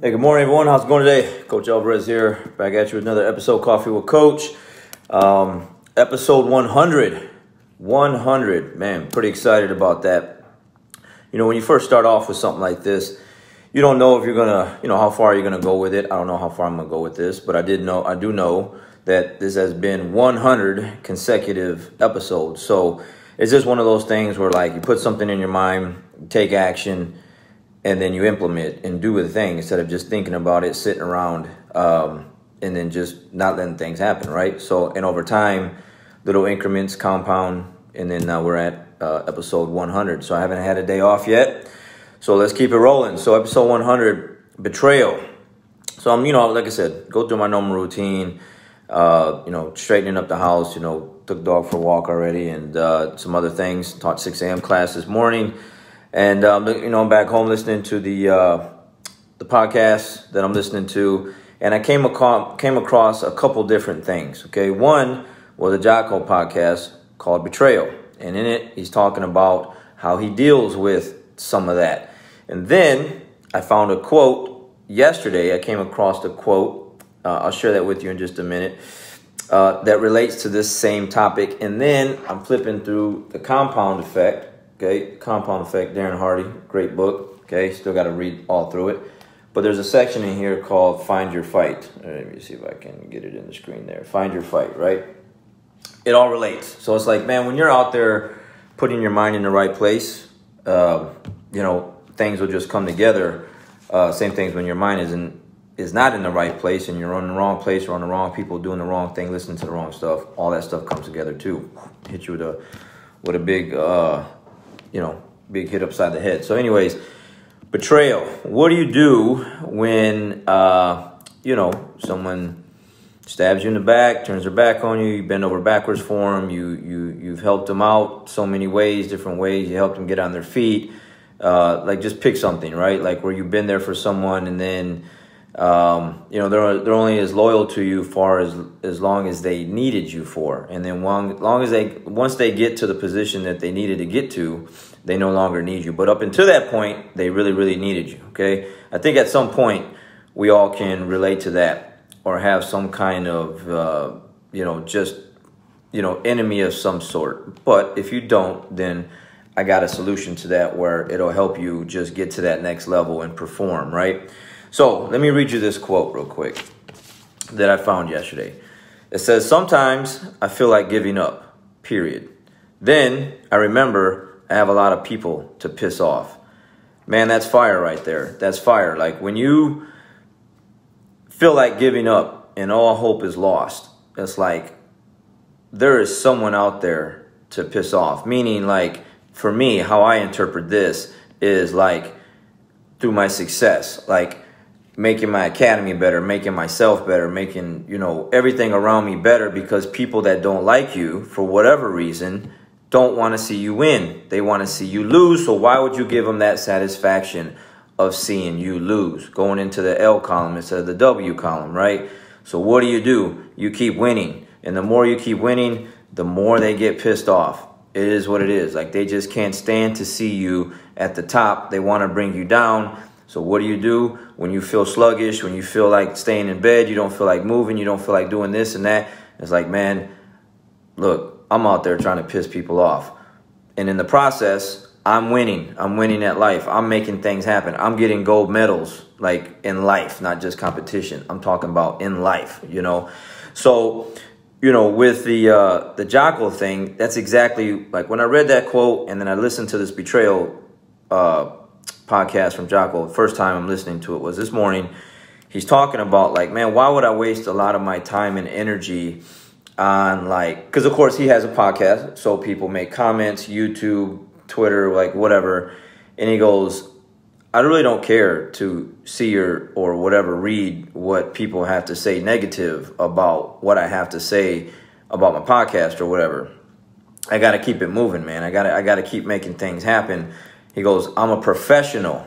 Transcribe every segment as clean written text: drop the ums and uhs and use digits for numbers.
Hey, good morning, everyone. How's it going today? Coach Alvarez here, back at you with another episode, Coffee with Coach. Episode 100. 100. Man, pretty excited about that. You know, when you first start off with something like this, you don't know if you're going to, how far you're going to go with it. I don't know how far I'm going to go with this, but I do know that this has been 100 consecutive episodes. So it's just one of those things where, like, you put something in your mind, take action, and then you implement and do the thing instead of just thinking about it, sitting around, and then just not letting things happen, right? So, and over time, little increments compound, and then now we're at episode 100. So I haven't had a day off yet. So let's keep it rolling. So episode 100, Betrayal. So I'm, like I said, go through my normal routine, straightening up the house, took the dog for a walk already, and some other things. Taught 6 a.m. class this morning. And, I'm back home listening to the podcast that I'm listening to. And I came across a couple different things, okay? One was a Jocko podcast called Betrayal. And in it, he's talking about how he deals with some of that. And then I found a quote yesterday. I came across a quote. I'll share that with you in just a minute. That relates to this same topic. And then I'm flipping through The Compound Effect. Okay, Compound Effect, Darren Hardy, great book. Okay, still got to read all through it. But there's a section in here called Find Your Fight. Let me see if I can get it in the screen there. Find Your Fight, right? It all relates. So it's like, man, when you're out there putting your mind in the right place, things will just come together. Same things when your mind is not in the right place and you're on the wrong place or on the wrong people doing the wrong thing, listening to the wrong stuff. All that stuff comes together too. Hit you with a big big hit upside the head. So anyways, betrayal. What do you do when, someone stabs you in the back, turns their back on you, you bend over backwards for them, you've helped them out so many ways, different ways, you helped them get on their feet. Just pick something, right? Like where you've been there for someone and then, they're only as loyal to you for as long as they needed you for. And then once they get to the position that they needed to get to, they no longer need you. But up until that point, they really, really needed you, okay? I think at some point, we all can relate to that or have some kind of, enemy of some sort. But if you don't, then I got a solution to that where it'll help you just get to that next level and perform, right? So let me read you this quote real quick that I found yesterday. It says, "Sometimes I feel like giving up, period. Then I remember I have a lot of people to piss off." Man, that's fire right there. That's fire. Like when you feel like giving up and all hope is lost, it's like there is someone out there to piss off. Meaning, like, for me, how I interpret this is like through my success, like making my academy better, making myself better, making, everything around me better, because people that don't like you for whatever reason don't want to see you win. They want to see you lose. So why would you give them that satisfaction of seeing you lose? Going into the L column instead of the W column, right? So what do? You keep winning. And the more you keep winning, the more they get pissed off. It is what it is. Like they just can't stand to see you at the top. They want to bring you down. So what do? When you feel sluggish, when you feel like staying in bed, you don't feel like moving, you don't feel like doing this and that. It's like, man, look, I'm out there trying to piss people off. And in the process, I'm winning. I'm winning at life. I'm making things happen. I'm getting gold medals, like in life, not just competition. I'm talking about in life, So, with the Jocko thing, that's exactly like when I read that quote and then I listened to this Betrayal podcast from Jocko. The first time I'm listening to it was this morning. He's talking about like, man, why would I waste a lot of my time and energy on because of course he has a podcast, so people make comments, YouTube, Twitter, like whatever. And he goes, I really don't care to see or whatever, read what people have to say negative about what I have to say about my podcast or whatever. I got to keep it moving, man. I got to keep making things happen. He goes, I'm a professional.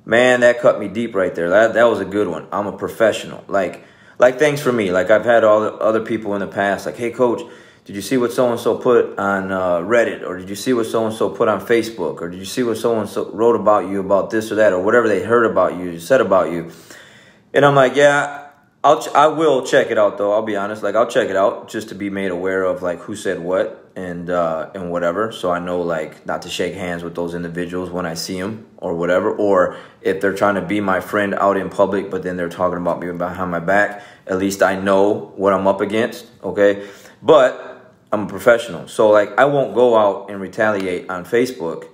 Man, that cut me deep right there. That was a good one. I'm a professional. Like things for me. Like I've had all the other people in the past, like, hey, coach, Did you see what so-and-so put on Reddit? Or did you see what so-and-so put on Facebook? Or did you see what so-and-so wrote about you about this or that? Or whatever they heard about you, said about you. And I'm like, yeah, I will check it out though. I'll be honest. Like I'll check it out just to be made aware of like who said what and whatever. So I know like not to shake hands with those individuals when I see them or whatever. Or if they're trying to be my friend out in public, but then they're talking about me behind my back, at least I know what I'm up against. Okay. But I'm a professional. So like I won't go out and retaliate on Facebook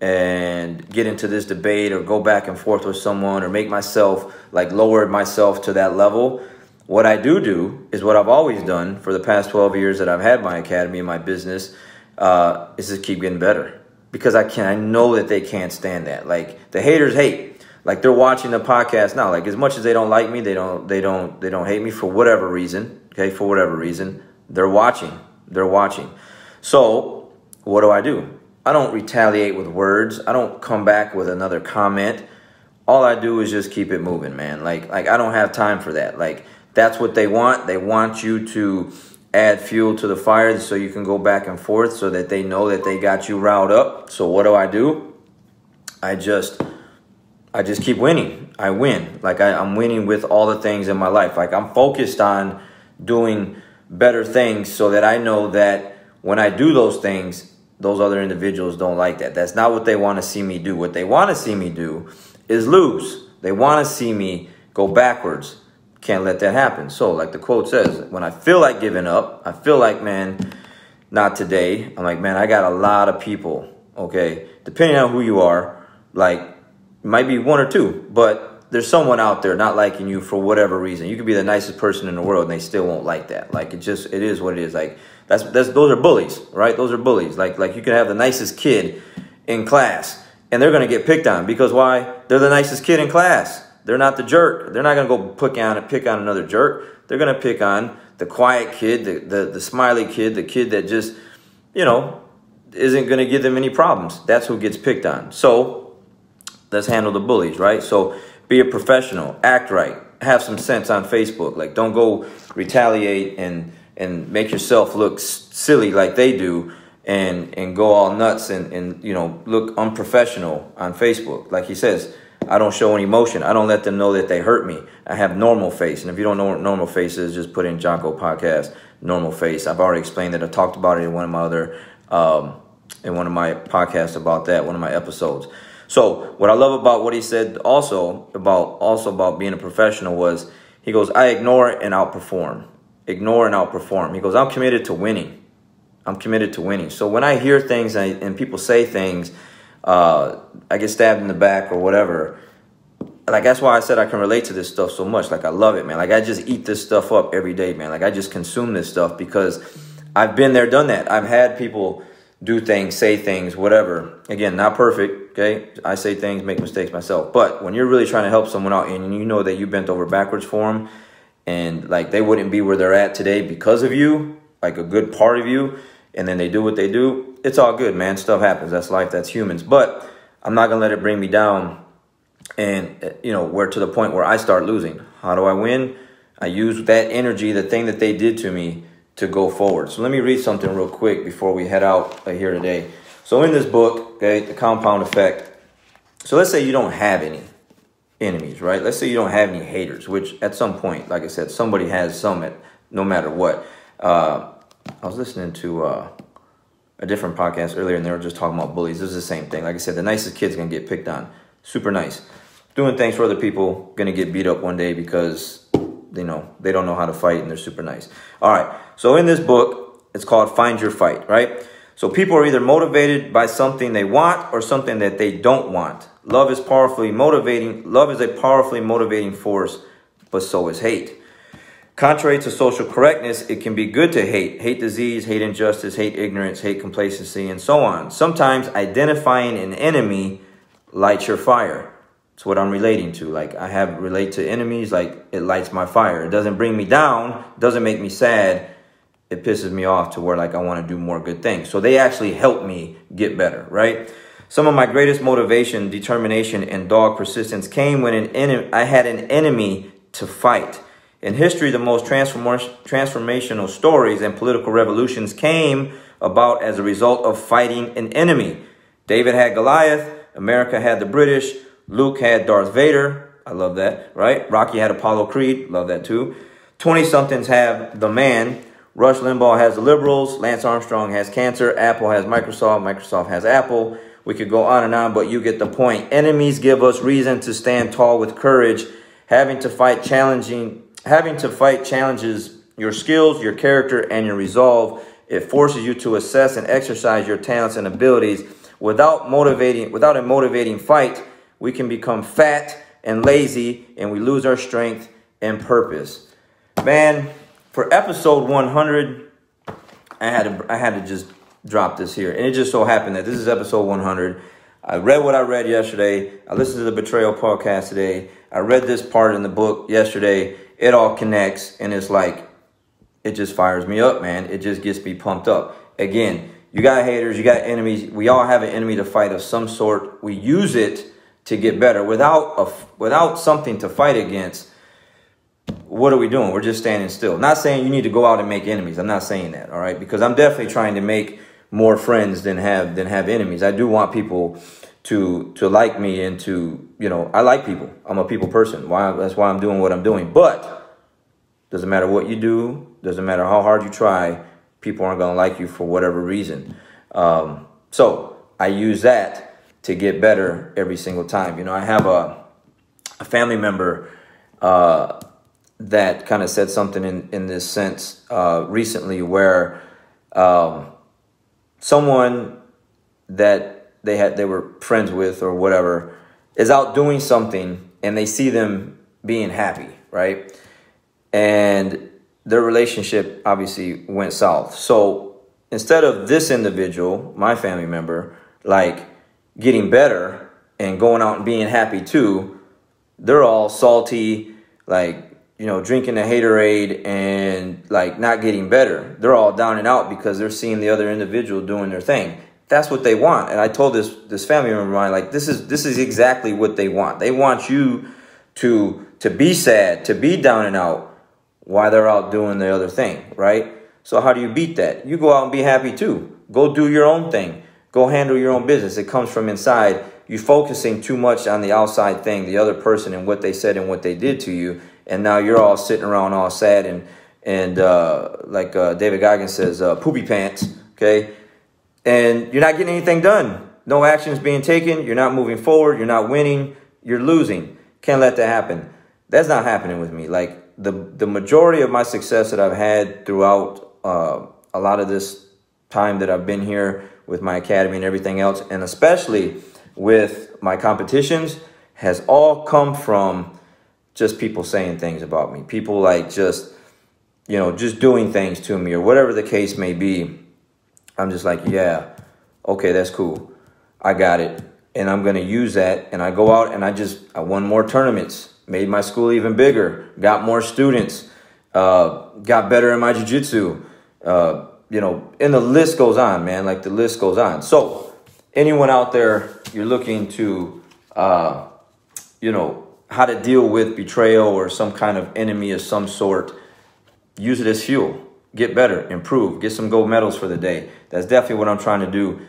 and get into this debate or go back and forth with someone or make myself like lower myself to that level. What I do is what I've always done for the past 12 years that I've had my academy and my business is just keep getting better, because I know that they can't stand that. Like the haters hate, like they're watching the podcast now. Like as much as they don't like me, they don't hate me for whatever reason. Okay. For whatever reason, they're watching. So what do? I don't retaliate with words. I don't come back with another comment. All I do is just keep it moving, man. Like I don't have time for that. Like that's what they want. They want you to add fuel to the fire so you can go back and forth so that they know that they got you riled up. So what do? I just keep winning. I win. Like I'm winning with all the things in my life. Like I'm focused on doing better things so that I know that when I do those things, those other individuals don't like that. That's not what they want to see me do. What they want to see me do is lose. They want to see me go backwards. Can't let that happen. So like the quote says, when I feel like giving up, I feel like, man, not today. I'm like, man, I got a lot of people, okay, depending on who you are, like it might be one or two, but there's someone out there not liking you for whatever reason. You could be the nicest person in the world and they still won't like that. Like it is what it is. Like those are bullies, right? Those are bullies. Like you can have the nicest kid in class and they're going to get picked on because why? They're the nicest kid in class. They're not the jerk. They're not going to go pick on another jerk. They're going to pick on the quiet kid, the smiley kid, the kid that just, isn't going to give them any problems. That's who gets picked on. So let's handle the bullies, right? So be a professional, act right, have some sense on Facebook. Like don't go retaliate and make yourself look silly like they do and go all nuts and look unprofessional on Facebook. Like he says, I don't show any emotion. I don't let them know that they hurt me. I have normal face. And if you don't know what normal face is, just put in Jocko Podcast, normal face. I've already explained that. I talked about it in one of my podcasts about that, one of my episodes. So what I love about what he said also about being a professional was, he goes, I ignore and outperform. Ignore and outperform. He goes, I'm committed to winning. I'm committed to winning. So when I hear things and people say things, I get stabbed in the back or whatever. Like, that's why I said I can relate to this stuff so much. Like, I love it, man. Like, I just eat this stuff up every day, man. Like, I just consume this stuff because I've been there, done that. I've had people do things, say things, whatever. Again, not perfect, okay? I say things, make mistakes myself. But when you're really trying to help someone out and you know that you bent over backwards for them and, like, they wouldn't be where they're at today because of you, like a good part of you, and then they do what they do, it's all good, man. Stuff happens. That's life. That's humans. But I'm not going to let it bring me down and, where to the point where I start losing. How do I win? I use that energy, the thing that they did to me, to go forward. So let me read something real quick before we head out here today. So in this book, okay, The Compound Effect. So let's say you don't have any enemies, right? Let's say you don't have any haters, which at some point, like I said, somebody has some, no matter what. I was listening to a different podcast earlier, and they were just talking about bullies. This is the same thing. Like I said, the nicest kid's going to get picked on. Super nice. Doing things for other people, going to get beat up one day because, they don't know how to fight, and they're super nice. All right. So in this book, it's called Find Your Fight, right? So people are either motivated by something they want or something that they don't want. Love is powerfully motivating. Love is a powerfully motivating force, but so is hate. Contrary to social correctness, it can be good to hate. Hate disease, hate injustice, hate ignorance, hate complacency, and so on. Sometimes identifying an enemy lights your fire. It's what I'm relating to. Like, I have relate to enemies, like it lights my fire. It doesn't bring me down, doesn't make me sad. It pisses me off to where, like, I want to do more good things. So they actually help me get better, right? Some of my greatest motivation, determination, and dog persistence came when I had an enemy to fight. In history, the most transformational stories and political revolutions came about as a result of fighting an enemy. David had Goliath. America had the British. Luke had Darth Vader. I love that, right? Rocky had Apollo Creed. Love that too. 20-somethings have The Man. Rush Limbaugh has the liberals. Lance Armstrong has cancer. Apple has Microsoft. Microsoft has Apple. We could go on and on, but you get the point. Enemies give us reason to stand tall with courage. Having to fight challenges your skills, your character, and your resolve. It forces you to assess and exercise your talents and abilities. Without a motivating fight, we can become fat and lazy, and we lose our strength and purpose. Man, for episode 100, I had to just drop this here. And it just so happened that this is episode 100. I read what I read yesterday. I listened to the Betrayal podcast today. I read this part in the book yesterday. It all connects, and it's like, it just fires me up, man. It just gets me pumped up. Again, you got haters, you got enemies. We all have an enemy to fight of some sort. We use it to get better. Without something to fight against, what are we doing? We're just standing still. Not saying you need to go out and make enemies. I'm not saying that, all right? Because I'm definitely trying to make more friends than have enemies. I do want people to like me and to, I like people. I'm a people person. That's why I'm doing what I'm doing. But doesn't matter what you do, doesn't matter how hard you try, people aren't going to like you for whatever reason. So I use that to get better every single time. I have a family member that kind of said something in this sense recently, where someone that they were friends with or whatever is out doing something, and they see them being happy, right? And their relationship obviously went south. So instead of this individual, my family member, like getting better and going out and being happy too, they're all salty, like, drinking a haterade and like not getting better. They're all down and out because they're seeing the other individual doing their thing. That's what they want. And I told this family member of mine, like, this is exactly what they want. They want you to be sad, to be down and out while they're out doing the other thing, right? So how do you beat that? You go out and be happy too. Go do your own thing. Go handle your own business. It comes from inside. You focusing too much on the outside thing, the other person and what they said and what they did to you. And now you're all sitting around all sad and like David Goggins says, poopy pants, okay? And you're not getting anything done. No actions being taken. You're not moving forward. You're not winning. You're losing. Can't let that happen. That's not happening with me. Like the majority of my success that I've had throughout a lot of this time that I've been here with my academy and everything else, and especially with my competitions, has all come from just people saying things about me. People like just doing things to me or whatever the case may be. I'm just like, yeah, okay, that's cool. I got it. And I'm going to use that. And I go out and I won more tournaments, made my school even bigger, got more students, got better in my jiu-jitsu, and the list goes on, man. Like the list goes on. So anyone out there, you're looking to, how to deal with betrayal or some kind of enemy of some sort, use it as fuel. Get better, improve, get some gold medals for the day. That's definitely what I'm trying to do.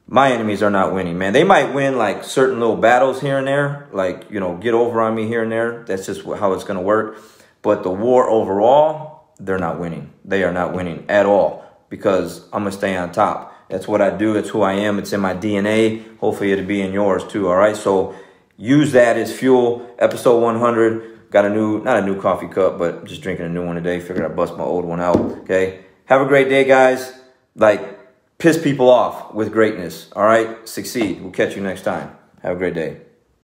My enemies are not winning, man. They might win like certain little battles here and there, like, get over on me here and there. That's just how it's going to work. But the war overall, they're not winning. They are not winning at all because I'm going to stay on top. That's what I do. It's who I am. It's in my DNA. Hopefully it'll be in yours too, all right? So use that as fuel. Episode 100. Got not a new coffee cup, but just drinking a new one today. Figured I'd bust my old one out, okay? Have a great day, guys. Like, piss people off with greatness, all right? Succeed. We'll catch you next time. Have a great day.